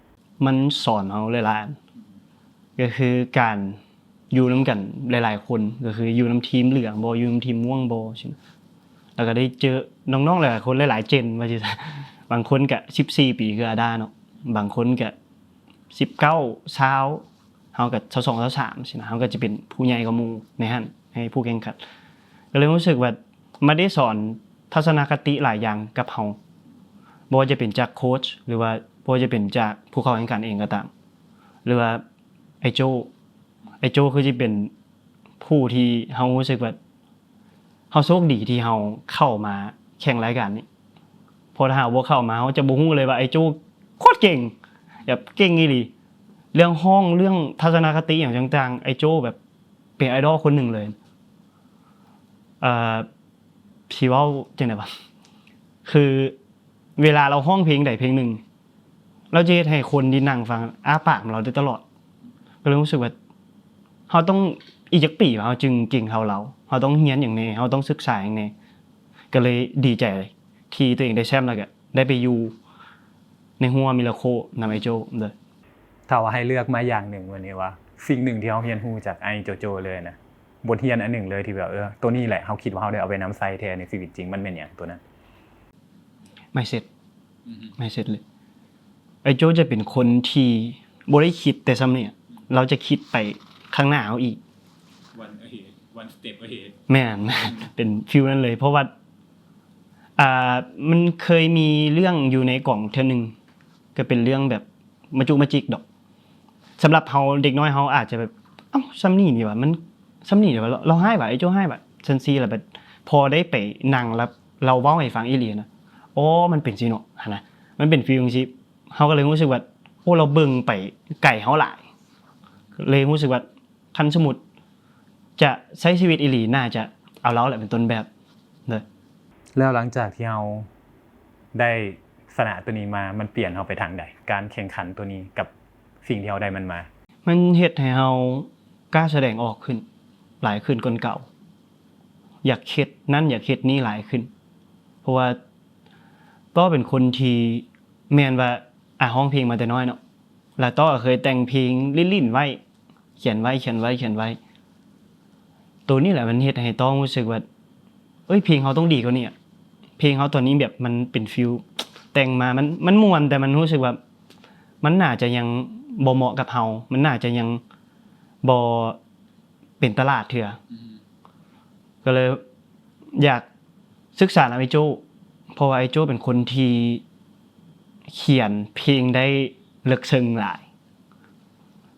มันสอนเฮาหลายๆก็คือการอยู่นํกันหลายๆคนก็คืออยู่นํทีมเหลืองบ่อยู่นํทีมม่วงบ่ใช่แล้วก็ได้เจอน้องๆหลายๆคนหลายๆเจนว่าสิบางคนก็14ปีคืออาดาเนาะบางคนก็19 20เฮาก็22 23สินะเฮาก็จะเป็นผู้ใหญ่กว่าหมู่ในหั่นให้ผู้แข่งขันก็เลยรู้สึกว่ามาได้สอนทัศนคติหลายอย่างกับเฮาบ่ว่าจะเป็นจากโค้ชหรือว่าบ่ว่าจะเป็นจากผู้เข้าแข่งขันเองก็ตามหรือว่าไอ้โจ้คือสิเป็นผู้ที่เฮารู้สึกว่าเฮาโชคดีที่เฮาเข้ามาแข่งรายการนี้พอถ้าหาบ่เข้ามาเฮาจะบ่ฮู้เลยว่าไอ้โจ้โคตรเก่งแบบเก่งอีหลีเรื่องห้องเรื่องทัศนคติอย่างต่างๆไอ้โจ้แบบเป็นไอดอลคนหนึ่งเลยสิเว้าจังได๋วะคือเวลาเราร้องเพลงใดเพลงหนึ่งเราจะเฮ็ดให้คนที่นั่งฟังอ้าปากเราได้ตลอดก็เลยรู้สึกว่าเฮาต้องอีกจักปีเฮาจึงเก่งเท่าเราเฮาต้องเรียนอย่างนี้เฮาต้องศึกษาอย่างนี้ก็เลยดีใจเลยที่ตัวเองได้แชมป์แล้วก็ได้ไปอยู่ในหัวมิราโคนำไอ้โจ้เด้อ ถ้าว่าให้เลือกมาอย่างหนึ่งวันนี้ว่าสิ่งหนึ่งที่เฮาเรียนรู้จากไอ้โจโจเลยนะบทเรียนอันหนึ่งเลยที่แบบตัวนี้แหละเฮาคิดว่าเฮาได้เอาไปนำใช้แท้ในชีวิตจริงมันเป็นหยังตัวนั้น ไม่เสร็จเลยไอ้โจจะเป็นคนที่บ่ได้คิดแต่ซ้ำเนี่ยเราจะคิดไปข้างหน้าเอาอีก one step ahead แม่น เป็นฟิลนั้นเลย เพราะว่ามันเคยมีเรื่องอยู่ในกล่องเทื่อนึงก็เป็นเรื่องแบบมาจุกมาจิกดอกสำหรับเฮาเด็กน้อยเฮาอาจจะแบบเอ้าซ้ำนี่นี่ว่ามันซ้ำนี่เดี๋ยวเราให้ว่าไอ้โจให้ว่าซันซี่ล่ะแบบพอได้ไปนั่งแล้วเราเว้าให้ฟังอีหลีนะอ๋อมันเป็นสิเนาะหั่นนะมันเป็นฟีลจังซี่เฮาก็เลยรู้สึกว่าโอ้เราเบิ่งไปไกลเฮาหลายเลยรู้สึกว่าคันสมมุติจะใช้ชีวิตอีหลีน่าจะเอาเราแหละเป็นต้นแบบเด้อ แล้วหลังจากที่เราได้สนะตัวนี้มามันเปลี่ยนเราไปทางใดการแข่งขันตัวนี้กับสิ่งที่เราได้มันมา มันเฮ็ดให้เรากล้าแสดงออกขึ้นหลายขึ้นกว่าเก่าอยากเฮ็ดนั่นอยากเฮ็ดนี่หลายขึ้นเพราะว่าต้อเป็นคนที่แม่นว่าร้องเพลงมาแต่น้อยเนาะแล้วต้อก็เคยแต่งเพลงลิ้นๆไว้เขียนไว้ตัวนี้แหละมันเฮ็ดให้ต้อรู้สึกว่าเพลงเขาต้องดีกว่านี้อ่ะเพลงเขาตอนนี้แบบมันเป็นฟีลแต่งมามันม่วนแต่มันรู้สึกว่ามันน่าจะยังบ่เหมาะกับเฮามันน่าจะยังบ่เป็นตลาดเถื่อก็เลยอยากศึกษาไอ้โจ้เพราะว่าไอ้โจ้เป็นคนที่เขียนเพลงได้ลึกซึ้งหลาย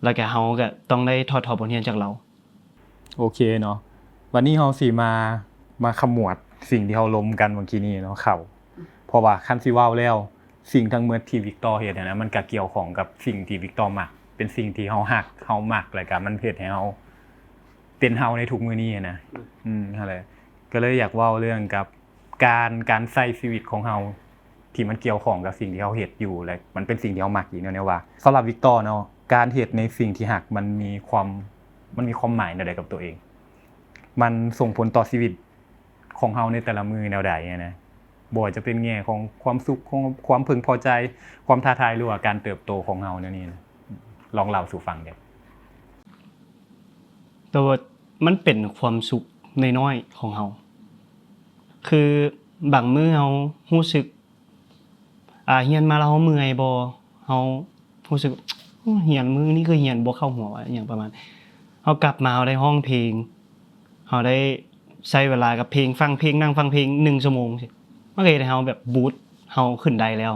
แล้วก็เฮาก็ต้องได้ถอดบทเรียนจากเราโอเคเนาะวันนี้เราสิมาขมวดสิ่งที่เราล้มกันเมื่อกี้นี้เนาะเข้าเพราะว่าคันสิเว้าแล้วสิ่งทั้งหมดที่วิกตอร์เฮ็ดนะมันก็เกี่ยวข้องกับสิ่งที่วิกตอร์มักเป็นสิ่งที่เฮาฮักเฮามักแล้วก็มันเฮ็ดให้เฮาเป็นเฮาในทุกมื้อนี้นะนั่นแหละก็เลยอยากเว้าเรื่องกับการใช้ชีวิตของเฮาที่มันเกี่ยวข้องกับสิ่งที่เฮาเฮ็ดอยู่และมันเป็นสิ่งที่เฮามักอีกเนาะว่าสำหรับวิกตอร์เนาะการเฮ็ดในสิ่งที่ฮักมันมีความหมายแนวใดกับตัวเองมันส่งผลต่อชีวิตของเฮาในแต่ละมื้อแนวใดนะบ่ว่าจะเป็นแง่ของความสุขของความพึงพอใจความท้าทายหรือว่าการเติบโตของเฮาแนวนี้นะลองเล่าสู่ฟังเด้อแต่ว่ามันเป็นความสุขน้อยๆของเฮาคือบางมื้อเฮารู้สึกเรียนมาแล้วเฮาเมื่อยบ่เฮารู้สึกเรียนมื้อนี้คือเรียนบ่เข้าหัวว่าอย่างประมาณเฮากลับมาเฮาได้ร้องเพลงเฮาได้ใช้เวลากับเพลงฟังเพลงนั่งฟังเพลง1ชั่วโมงสิมันก็เฮ็ดให้เฮาแบบบูสต์เฮาขึ้นได้แล้ว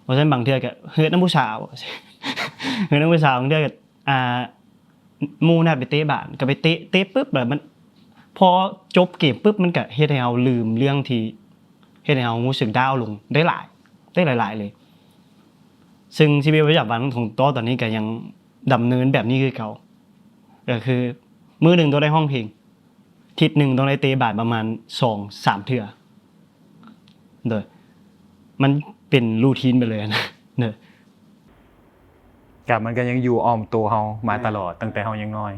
เพราะฉะนั้นบางเทื่อก็เฮ็ดนำผู้สาวเฮ็ดนำผู้สาวบางเทื่อก็หมู่นัดไปเตะบ้านก็ไปเตะปึ๊บแบบมันพอจบเกมปึ๊บมันก็เฮ็ดให้เฮาลืมเรื่องที่เฮ็ดให้เฮารู้สึกดาวน์ลงได้หลายเลยซึ่งชีวิตประจำวันของต้อตอนนี้ก็ยังดำเนินแบบนี้คือเก่าก็คือมื้อนึงต้องได้ร้องเพลงอาทิตย์นึงต้องได้เตะบาสประมาณ 2-3 เทื่อโดยมันเป็นรูทีนไปเลยนะเด้อกับมันก็ยังอยู่อ้อมตัวเฮามาตลอดตั้งแต่เฮายังน้อย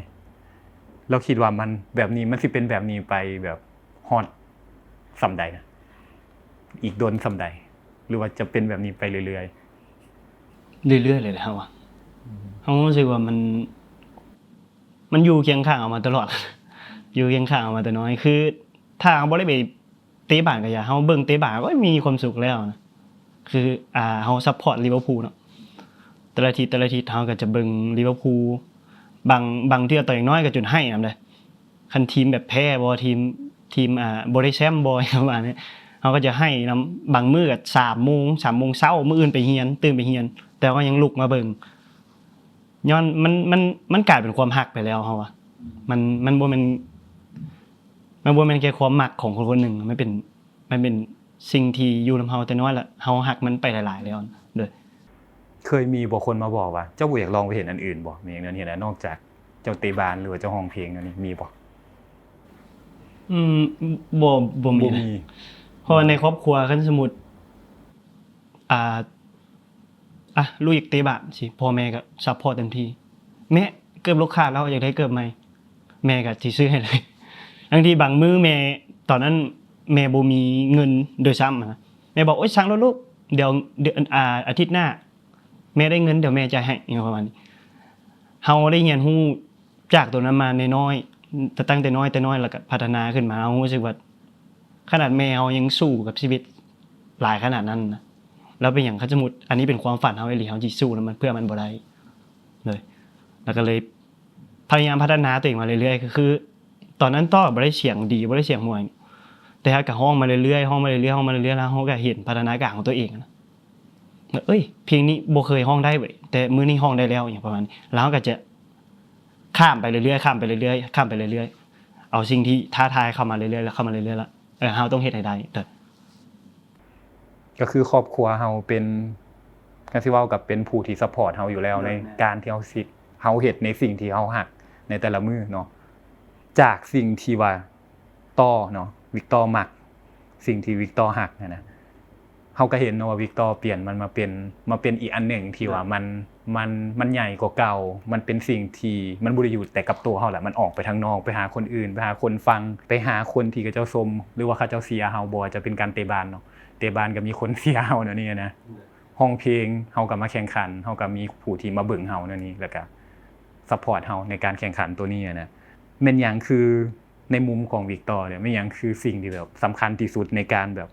เราคิดว่ามันแบบนี้มันสิเป็นแบบนี้ไปแบบฮอดส่ำใดนะอีกโดนส่ำใดหรือว่าจะเป็นแบบนี้ไปเรื่อยๆเลยนะครับว่าเฮารู้สึกว่ามันอยู่เคียงข้างเอามาตลอดอยู่เคียงข้างเอามาแต่น้อยคือถ้าเฮาบ่ได้ไปเตะบาสก็อย่าเฮาเบิ่งเตะบาสก็มีความสุขแล้วนะคือเฮาซัพพอร์ตลิเวอร์พูลเนาะแต่ละอาทิตย์เฮาก็จะเบิ่งลิเวอร์พูลบางเทื่อตัวอย่างน้อยก็จนให้นำเด้คันทีมแบบแพ้บ่ทีมบ่ได้แชมป์บ่ประมาณนี้เฮาก็จะให้นำบางมื้อก็3:00 นเช้ามื้ออื่นไปเรียนตื่นไปเรียนแต่ก็ยังลุกมาเบิ่งย้อนมันกลายเป็นความฮักไปแล้วเฮาว่ามันบ่แม่นแค่ความมักของคนๆนึงมันเป็นสิ่งที่อยู่นำเฮาแต่น้อยละเฮาฮักมันไปหลายๆแล้วเด้อเคยมีบ่คนมาบอกว่าเจ้าบ่อยากลองไปเห็นอันอื่นบ่มีอย่างนั้นเห็นนอกจากเจ้าเตะบาสหรือว่าเจ้าร้องเพลงอันนี้มีบ่บ่มีเพราะในครอบครัวคันสมมุติลูกอยากเตะบาสสิพ่อแม่ก็ซัพพอร์ตเต็มที่แม่เกิบลูกค้าแล้วอยากได้เกิบใหม่แม่ก็สิซื้อให้เลยบางทีบางมื้อแม่ตอนนั้นแม่บ่มีเงินโดยซ้ำนะแม่บอกโอ๊ยสั่งแล้วลูกเดี๋ยวอาทิตย์หน้า แม่ได้เงินเดี๋ยวแม่จ่ายให้อย่างประมาณนี้เฮาได้เรียนรู้จากตัวนั้นมาน้อยๆแต่ตั้งแต่น้อยแล้วก็พัฒนาขึ้นมาเฮารู้สึกว่าขนาดแมวยังสู้กับชีวิตหลายขนาดนั้นนะแล้วเป็นอย่างเขาสมมุติอันนี้เป็นความฝันเฮาอีหลีเฮาสิสู้แล้วมันเพื่อมันบ่ได้เลยแล้วก็เลยพยายามพัฒนาตัวเองมาเรื่อยๆคือตอนนั้นต้อบ่ได้เสียงดีบ่ได้เสียงมวยแต่ฮะก็ห้องมาเรื่อยๆห้องมาเรื่อยๆแล้วเฮาก็เห็นพัฒนาการของตัวเองนะเอ้ยเพลงนี้บ่เคยห้องได้เว้ยแต่มื้อนี้ห้องได้แล้วอย่างประมาณนี้แล้วก็จะข้ามไปเรื่อยๆเอาสิ่งที่ท้าทายเข้ามาเรื่อยๆแล้วละเฮาต้องเฮ็ดให้ได้ก็คือครอบครัวเฮาเป็นก็สิเว้ากับเป็นผู้ที่ซัพพอร์ตเฮาอยู่แล้วในการที่เฮาเฮ็ดในสิ่งที่เฮาฮักในแต่ละมื้อเนาะจากสิ่งที่ว่าต่อเนาะวิกตอร์มักสิ่งที่วิกตอร์ฮักนะเฮาก็เห็นเนาะว่าวิกตอร์เปลี่ยนมันมาเป็นอีกอันหนึ่งที่ว่ามันใหญ่กว่าเก่ามันเป็นสิ่งที่มันบ่ได้อยู่แต่กับตัวเฮาแหละมันออกไปทางนอกไปหาคนอื่นไปหาคนฟังไปหาคนที่เขาเจ้าชมหรือว่าเขาเจ้าเชียร์เฮาบ่จะเป็นการเตะบานเนาะเตะบานก็มีคนเชียร์เฮาเนาะนี่นะห้องเพลงเฮาก็มาแข่งขันเฮาก็มีผู้ที่มาเบิ่งเฮาเนาะนี่แล้วก็ซัพพอร์ตเฮาในการแข่งขันตัวนี้นะแม่นหยังคือในมุมของวิกตอร์เนี่ยแม่นหยังคือสิ่งที่แบบสำคัญที่สุดในการแบบ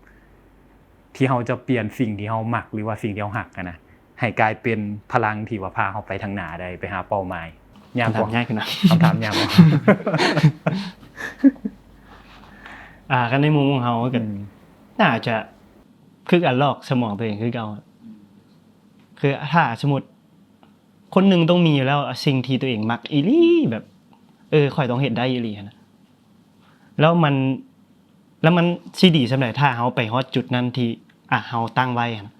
ที่เฮาจะเปลี่ยนสิ่งที่เฮามักหรือว่าสิ่งที่เฮาฮักนะให้กลายเป็นพลังที่ว่าพาเฮาไปทางหน้าได้ไปหาเป้าหมายยากกว่า ง่ายขึ้นนะ คำถามยากบ่ กันในมุมของเฮาก็น่าจะคือการลอกสมองตัวเองคือเก่าคือถ้าสมมุติคนหนึงต้องมีอยู่แล้วสิ่งที่ตัวเองมักอีหลีแบบข่อยต้องเฮ็ดได้อีหลีนะแล้วมันสิดีสำหรับถ้าเฮาไปฮอดจุดนั้นที่เฮาตั้งไว้นะ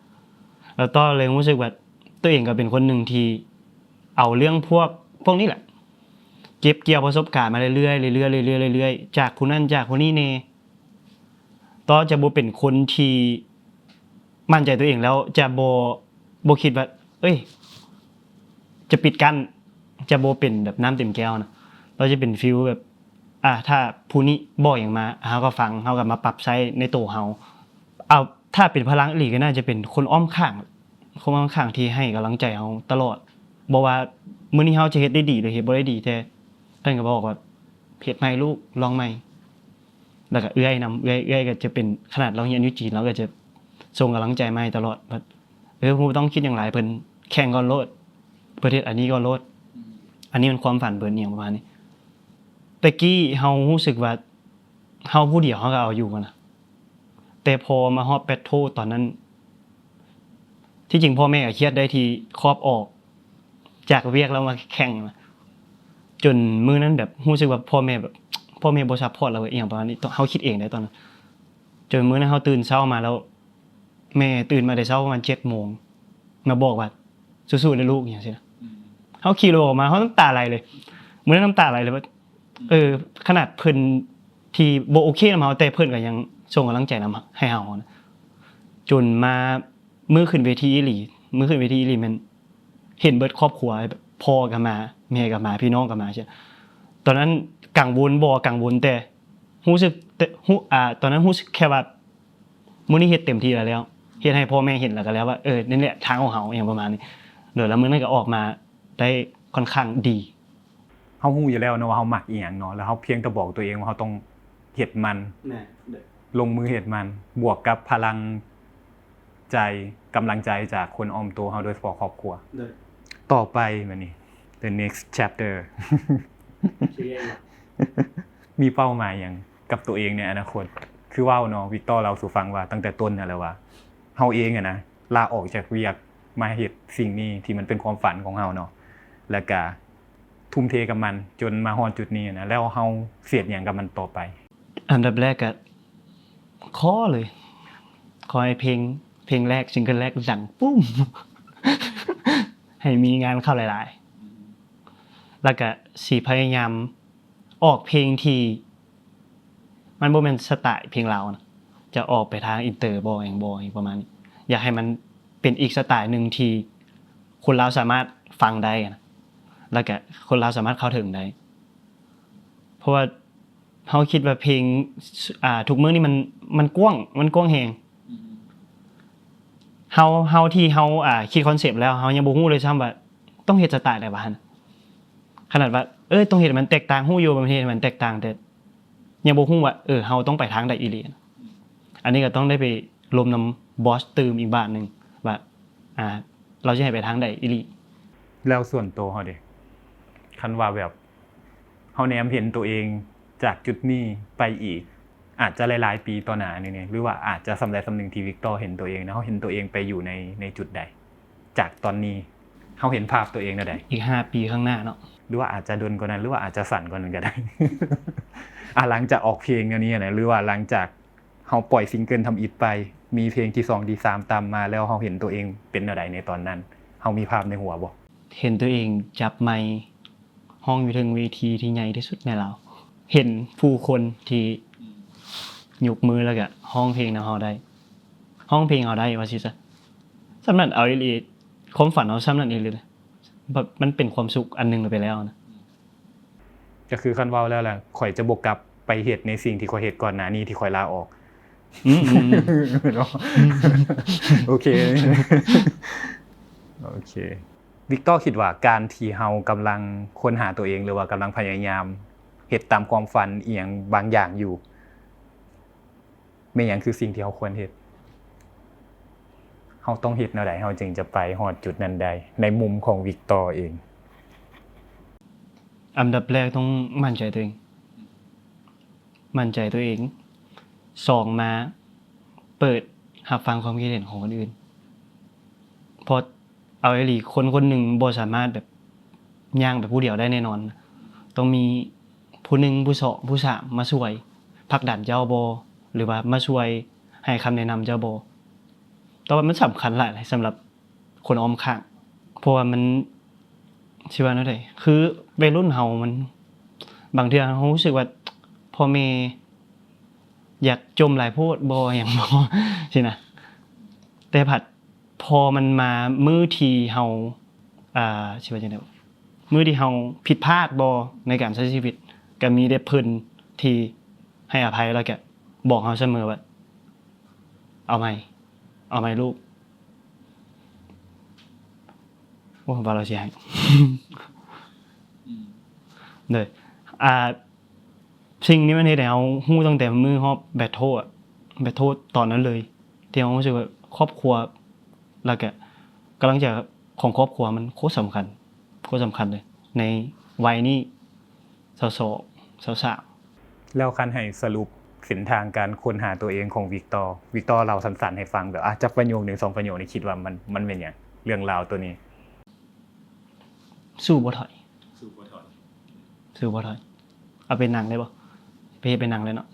แล้วต่อเลยรู้สึกว่าตัวเองก็เป็นคนหนึงที่เอาเรื่องพวกนี้แหละเก็บเกี่ยวประสบการณ์มาเรื่อยๆจากผู้นั้นจากผู้นี้แน่ต่อจะบ่เป็นคนที่มั่นใจตัวเองแล้วจะบ่คิดว่าจะปิดกั้นจะบ่เป็นแบบน้ำเต็มแก้วนะเราจะเป็นฟีลแบบถ้าผู้นี้บอกอย่างมาเฮาก็ฟังเฮาก็มาปรับใช้ในตัวเฮาเอาถ้าเป็นพลังอีหลีก็น่าจะเป็นคนอ้อมข้างที่ให้กำลังใจเฮาตลอดบ่ว่ามื้อนี้เฮาจะเฮ็ดได้ดีหรือเฮ็ดบ่ได้ดีแต่เพิ่นก็บอกว่าเฮ็ดใหม่ลูกลองใหม่แล้วก็เอื้อยนำเอื้อยก็จะเป็นขนาดเราเรียนอยู่จีนเราก็จะส่งกำลังใจมาให้ตลอดว่าบ่ต้องคิดอย่างหลายเพิ่นแข่งก่อนโลดประเทศอันนี้ก่อนโลดอันนี้มันความฝันเพิ่นอย่างประมาณนี้แต่กี้เฮารู้สึกว่าเฮาผู้เดียวเฮาก็เอาอยู่นะแต่พอมาฮอดแบตโทตอนนั้นที่จริงพ่อแม่ก็เครียดได้ที่ครอบออกจากเวียกแล้วมาแข่งจนมื้อนั้นแบบรู้สึกว่าพ่อแม่บ่ซัพพอร์ตเราอีหยังประมาณนี้เฮาคิดเองได้ตอนนั้นจนมื้อนั้นเฮาตื่นเช้ามาแล้วแม่ตื่นมาแต่เช้าประมาณ 7:00 นมาบอกว่าสู้ๆนะลูกอย่างซี่นะเฮาขี่รถออกมาเฮาน้ำตาไหลเลยมื้อนั้นน้ำตาไหลเลยว่าขนาดเพิ่นที่บ่โอเคนำเฮาแต่เพิ่นก็ยังส่งกำลังใจนำให้เฮานะจนมามื้อขึ้นเวทีอีหลีมันเห็นเบิดครอบครัวแบบพ่อก็มาแม่ก็มาพี่น้องก็มาใช่ตอนนั้นกังวลบ่กังวลแต่รู้สึกตอนนั้นรู้สึกแค่ว่ามื้อนี้เฮ็ดเต็มที่แล้วเฮ็ดให้พ่อแม่เห็นแล้วก็แล้วว่านี่แหละทางของเฮาอย่างประมาณนี้แล้วมื้อนั้นก็ออกมาได้ค่อนข้างดีเฮาฮู้อยู่แล้วเนาะว่าเฮามักอีหยังเนาะแล้วเฮาเพียงแต่บอกตัวเองว่าเฮาต้องเฮ็ดมันลงมือเฮ็ดมันบวกกับพลังใจกำลังใจจากคนอ้อมตัวเฮาโดยเฉพาะครอบครัวต่อไปบัดนี้ the next chapter มีเป้าหมายหยังกับตัวเองในอนาคตคือว้าวเนาะวิกตอร์เราสู่ฟังว่าตั้งแต่ต้นนั่นแหละว่าเฮาเองนะลาออกจากเวียกมาเฮ็ดสิ่งนี้ที่มันเป็นความฝันของเฮาเนาะแล้วก็ทุ่มเทกับมันจนมาฮอดจุดนี้นะแล้วเฮาเสียดหยังกับมันต่อไปอันดับแรกก็ขอให้เพลงแรกซิงเกิลแรกดังปุ้ม ให้มีงานเข้าหลายๆแล้วก็สิพยายามออกเพลงที่มันบ่แม่นสไตล์เพลงลาวนะจะออกไปทางอินเตอร์บ่ประมาณนี้อยากให้มันเป็นอีกสไตล์นึงที่คนลาวสามารถฟังได้นะแล้วก็คนลาวสามารถเข้าถึงได้เพราะว่าเฮาคิดว่าเพลงทุกมื้อนี่มันกว้างแฮง เฮาที่เฮาคิดคอนเซปต์แล้วเฮายังบ่ฮู้เลยซ้ำว่าต้องเฮ็ดสไตล์ใดวะหั่นขนาดว่าต้องเฮ็ดให้มันแตกต่างฮู้อยู่ว่ามันเฮ็ดให้มันแตกต่างแต่ยังบ่ฮู้ว่าเฮาต้องไปทางใดอีหลีอันนี้ก็ต้องได้ไปรวมนำบอสตื่มอีกบาทนึงว่าเราจะให้ไปทางใดอีหลี แล้วส่วนตัวเฮาเด้คันว่าแบบเฮาแนมเห็นตัวเองจากจุดนี้ไปอีกอาจจะหลายๆปีต่อหน้านี่หรือว่าอาจจะสำใดสำหนึ่งที่วิกตอร์เห็นตัวเองนะเฮาเห็นตัวเองไปอยู่ในจุดใดจากตอนนี้เฮาเห็นภาพตัวเองแนวใด อีก5 ปีข้างหน้าเนาะ หรือว่าอาจจะดนกว่านั้นหรือว่าอาจจะสั่นกว่านั้นก็ได้ หลังจากออกเพลงแนวนี้นะหรือว่าหลังจากเฮาปล่อยซิงเกิลทำอิฐไปมีเพลงที่2ที่3ตามมาแล้วเฮาเห็นตัวเองเป็นแนวใดในตอนนั้นเฮามีภาพในหัวบ่ เห็นตัวเองจับไมค์ห้องอยู่ถึงเวทีที่ใหญ่ที่สุดในลาวเห็นผู้คนที่ยกมือแล้วก็ห้องเพลงนำเฮาได้ห้องเพลงเฮาได้ว่าสิซะสำนั้นเอาอีหลีความฝันเฮาซ้ำนั้นอีหลีเลยแบบมันเป็นความสุขอันนึงไปแล้วนะ ก็คือคันเว้าแล้วล่ะข่อยจะบ่กลับไปเฮ็ดในสิ่งที่ข่อยเฮ็ดก่อนหน้านี้ที่ข่อยลาออก เนาะ โอเค โอเควิกตอร์คิดว่าการที่เฮากำลังค้นหาตัวเองหรือว่ากำลังพยายามเฮ็ดตามความฝันอีหยังบางอย่างอยู่แม่นหยังคือสิ่งที่เฮาควรเฮ็ดเฮาต้องเฮ็ดแนวใดเฮาจึงจะไปฮอดจุดนั้นได้ในมุมของวิกตอร์เองอันดับแรกต้องมั่นใจตัวเองมั่นใจตัวเอง2มาเปิดรับฟังความคิดเห็นของคนอื่นเพราะเอาอีหลีคนๆหนึงบ่สามารถแบบย่างแบบผู้เดียวได้แน่นอนต้องมีผู้หนึ่งผู้สองผู้สามมาช่วยผลักดันเจ้าบ่หรือว่ามาช่วยให้คำแนะนำเจ้าบ่แต่ว่ามันสำคัญหลายสำหรับคนอ้อมข้างเพราะว่ามันสิว่าแนวใดคือวัยรุ่นเฮามันบางเทื่อเฮารู้สึกว่าพ่อแม่อยากจมหลายโพดบ่หยังบ่สินะแต่ผัดพอมันมามื้อที่เฮาสิว่าจังได๋มื้อที่เฮาผิดพลาดบ่ในการใช้ชีวิตก็มีแต่เพิ่นที่ให้อภัยแล้วก็บอกเฮาเสมอว่าเอาใหม่ลูกโอ้ว่าเราสิให้ เด้อสิ่งนี้มันเฮ็ดให้เฮาฮู้ตั้งแต่มื้อฮอบแบตโทษแบตโทษตอนนั้นเลยที่เฮารู้สึกว่าครอบครัวแล้วก็กำลังจะของครอบครัวมันโคตรสำคัญเลยในวัยนี้22 23แล้วคันให้สรุปเส้นทางการค้นหาตัวเองของวิกตอร์เล่าสั้นๆให้ฟังแบบจักประโยค1 2ประโยคนี่คิดว่ามันเป็นหยังเรื่องราวตัวนี้ สู้บ่ถอย สู้บ่ถอย เอาเป็นหนังได้บ่ไปเฮ็ดเป็นหนังเลยเนาะ